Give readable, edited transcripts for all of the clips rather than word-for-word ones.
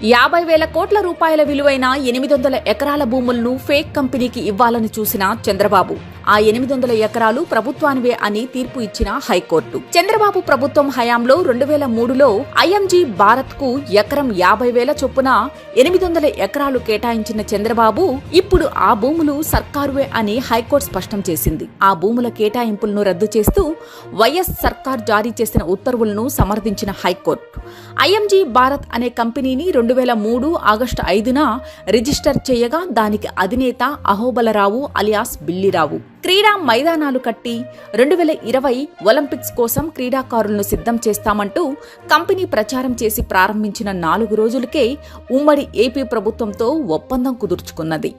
50,000 కోట్ల రూపాయల విలువైన 800 ఎకరాల భూములను ఫేక్ కంపెనీకి ఇవ్వాలని చూసిన చంద్రబాబు ఆ 800 ఎకరాలు ప్రభుత్వానివే అని తీర్పు ఇచ్చిన హైకోర్టు. చంద్రబాబు ప్రభుత్వం హయాంలో 2003లో ఐఎంజీ భారత్ కు ఎకరం 50,000 చొప్పున 800 ఎకరాలు కేటాయించిన చంద్రబాబు ఇప్పుడు ఆ భూములు సర్కారువే అని హైకోర్టు స్పష్టం చేసింది. ఆ భూముల కేటాయింపులను రద్దు చేస్తూ వైఎస్ సర్కార్ జారీ చేసిన ఉత్తర్వులను సమర్థించిన హైకోర్టు ఐఎంజీ భారత్ అనే కంపెనీని 2003 ఆగస్టు 5న రిజిస్టర్ చేయగా దానికి అధినేత అహోబలరావు అలియాస్ బిల్లిరావు క్రీడా మైదానాలు కట్టి 2020 ఒలింపిక్స్ కోసం క్రీడాకారులను సిద్ధం చేస్తామంటూ కంపెనీ ప్రచారం చేసి ప్రారంభించిన 4 రోజులకే ఉమ్మడి ఏపీ ప్రభుత్వంతో ఒప్పందం కుదుర్చుకున్నది.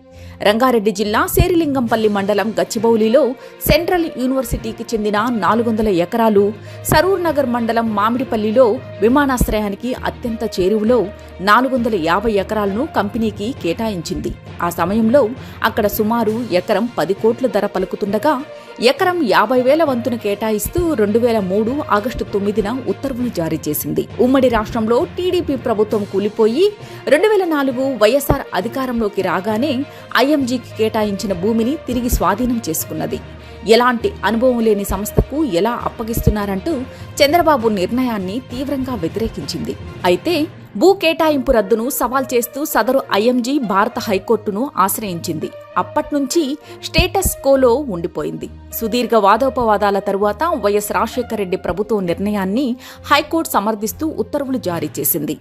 రంగారెడ్డి జిల్లా శేరిలింగంపల్లి మండలం గచ్చిబౌలిలో సెంట్రల్ యూనివర్సిటీకి చెందిన 400 ఎకరాలు, సరూర్ నగర్ మండలం మామిడిపల్లిలో విమానాశ్రయానికి అత్యంత చేరువలో 450 ఎకరాలను కంపెనీకి కేటాయించింది. ఆ సమయంలో అక్కడ సుమారు ఎకరం 10 కోట్ల ధర పలుకుతుండగా ఎకరం 50,000 వంతును కేటాయిస్తూ 2003 ఆగస్టు 9న ఉత్తర్వులు జారీ చేసింది. ఉమ్మడి రాష్ట్రంలో టీడీపీ ప్రభుత్వం కూలిపోయి 2004 వైఎస్ఆర్ అధికారంలోకి రాగానే ఐఎంజీకి కేటాయించిన భూమిని తిరిగి స్వాధీనం చేసుకున్నది. ఎలాంటి అనుభవం లేని సంస్థకు ఎలా అప్పగిస్తున్నారంటూ చంద్రబాబు నిర్ణయాన్ని తీవ్రంగా వ్యతిరేకించింది. అయితే భూ కేటాయింపు రద్దును సవాల్ చేస్తూ సదరు ఐఎంజీ భారత హైకోర్టును ఆశ్రయించింది. అప్పట్నుంచి స్టేటస్ కోలో ఉండిపోయింది. సుదీర్ఘ వాదోపవాదాల తరువాత వైఎస్ రాజశేఖర రెడ్డి ప్రభుత్వం నిర్ణయాన్ని హైకోర్టు సమర్థిస్తూ ఉత్తర్వులు జారీ చేసింది.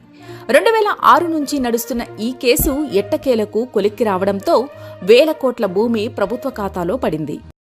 2006 నుంచి నడుస్తున్న ఈ కేసు ఎట్టకేలకు కొలిక్కి రావడంతో 1,000 కోట్ల భూమి ప్రభుత్వ ఖాతాలో పడింది.